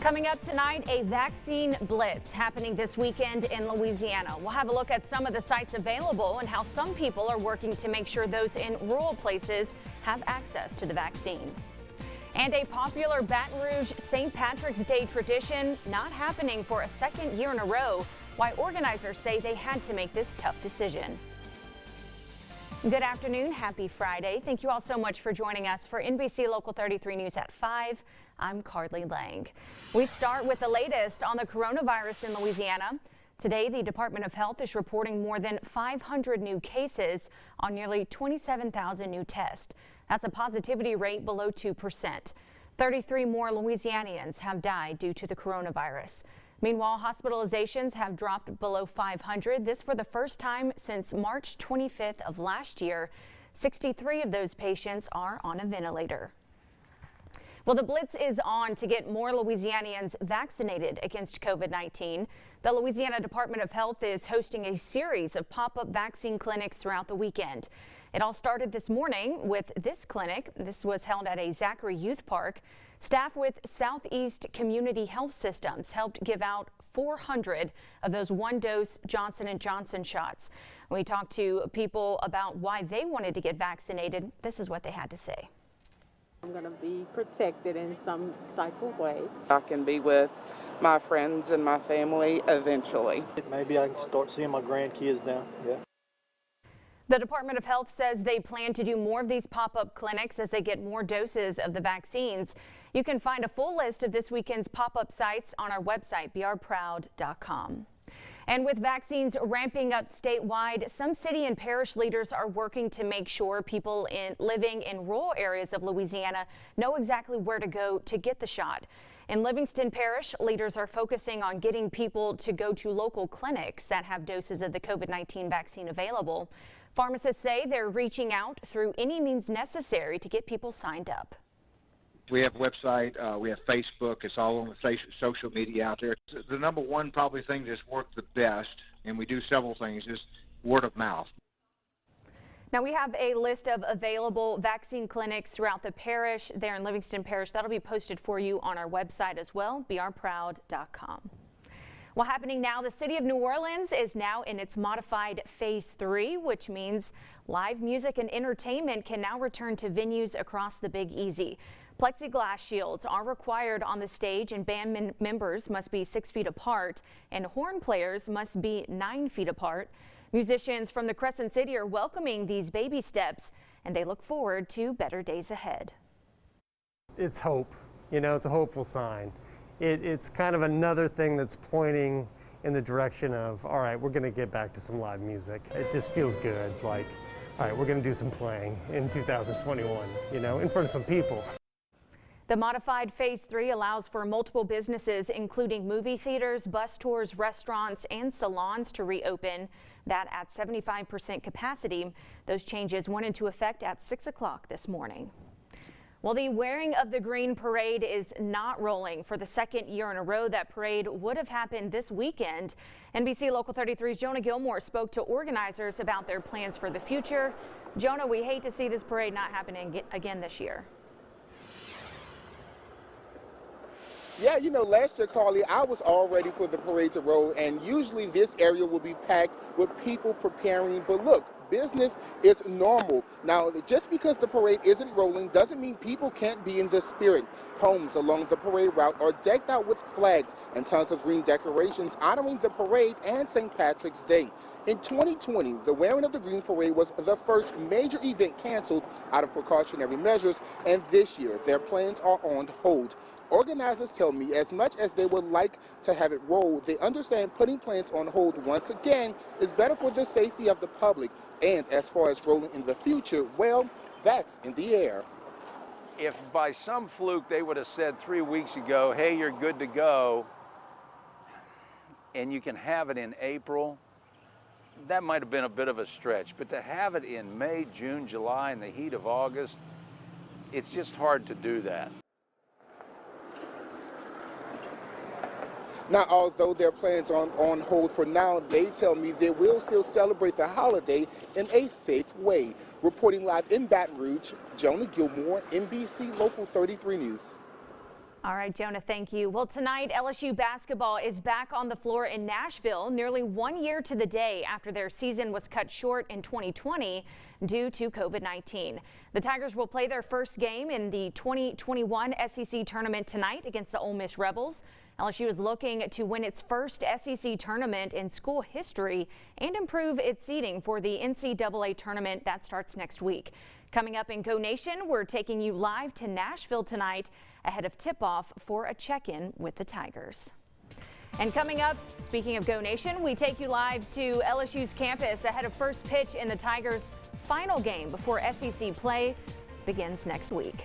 Coming up tonight, a vaccine blitz happening this weekend in Louisiana. We'll have a look at some of the sites available and how some people are working to make sure those in rural places have access to the vaccine. And a popular Baton Rouge St. Patrick's Day tradition not happening for a second year in a row, why organizers say they had to make this tough decision. Good afternoon. Happy Friday. Thank you all so much for joining us for NBC Local 33 News at 5. I'm Carly Lang. We start with the latest on the coronavirus in Louisiana. Today, the Department of Health is reporting more than 500 new cases on nearly 27,000 new tests. That's a positivity rate below 2%. 33 more Louisianians have died due to the coronavirus. Meanwhile, hospitalizations have dropped below 500. This for the first time since March 25th of last year. 63 of those patients are on a ventilator. Well, the blitz is on to get more Louisianians vaccinated against COVID-19. The Louisiana Department of Health is hosting a series of pop-up vaccine clinics throughout the weekend. It all started this morning with this clinic. This was held at a Zachary Youth Park. Staff with Southeast Community Health Systems helped give out 400 of those one-dose Johnson & Johnson shots. We talked to people about why they wanted to get vaccinated. This is what they had to say. I'm going to be protected in some type of way. I can be with my friends and my family eventually. Maybe I can start seeing my grandkids now. Yeah. The Department of Health says they plan to do more of these pop-up clinics as they get more doses of the vaccines. You can find a full list of this weekend's pop-up sites on our website, brproud.com. And with vaccines ramping up statewide, some city and parish leaders are working to make sure people living in rural areas of Louisiana know exactly where to go to get the shot. In Livingston Parish, leaders are focusing on getting people to go to local clinics that have doses of the COVID-19 vaccine available. Pharmacists say they're reaching out through any means necessary to get people signed up. We have a website, we have Facebook, it's all on the social media out there. The number one probably thing that's worked the best, and we do several things, is word of mouth. Now we have a list of available vaccine clinics throughout the parish there in Livingston Parish. That'll be posted for you on our website as well, brproud.com. Well, happening now, the city of New Orleans is now in its modified phase 3, which means live music and entertainment can now return to venues across the Big Easy. Plexiglass shields are required on the stage, and band members must be 6 feet apart, and horn players must be 9 feet apart. Musicians from the Crescent City are welcoming these baby steps, and they look forward to better days ahead. It's hope. You know, it's a hopeful sign. It's kind of another thing that's pointing in the direction of, all right, we're going to get back to some live music. It just feels good, like, all right, we're going to do some playing in 2021, you know, in front of some people. The modified phase 3 allows for multiple businesses, including movie theaters, bus tours, restaurants, and salons to reopen, that at 75% capacity. Those changes went into effect at 6 o'clock this morning. Well, the Wearing of the Green parade is not rolling for the second year in a row. That parade would have happened this weekend. NBC Local 33's Jonah Gilmore spoke to organizers about their plans for the future. Jonah, we hate to see this parade not happening again this year. Yeah, you know, last year, Carly, I was all ready for the parade to roll, and usually this area will be packed with people preparing. But look, business is normal. Now, just because the parade isn't rolling doesn't mean people can't be in the spirit. Homes along the parade route are decked out with flags and tons of green decorations honoring the parade and St. Patrick's Day. In 2020, the Wearing of the Green parade was the first major event canceled out of precautionary measures, and this year their plans are on hold. Organizers tell me as much as they would like to have it roll, they understand putting plans on hold once again is better for the safety of the public. And as far as rolling in the future, well, that's in the air. If by some fluke they would have said 3 weeks ago, hey, you're good to go, and you can have it in April, that might have been a bit of a stretch. But to have it in May, June, July, in the heat of August, it's just hard to do that. Now, although their plans are on hold for now, they tell me they will still celebrate the holiday in a safe way. Reporting live in Baton Rouge, Jonah Gilmore, NBC Local 33 News. All right, Jonah, thank you. Well, tonight, LSU basketball is back on the floor in Nashville nearly 1 year to the day after their season was cut short in 2020 due to COVID-19. The Tigers will play their first game in the 2021 SEC tournament tonight against the Ole Miss Rebels. LSU is looking to win its first SEC tournament in school history and improve its seeding for the NCAA tournament that starts next week. Coming up in Go Nation, we're taking you live to Nashville tonight ahead of tip-off for a check-in with the Tigers. And coming up, speaking of Go Nation, we take you live to LSU's campus ahead of first pitch in the Tigers' final game before SEC play begins next week.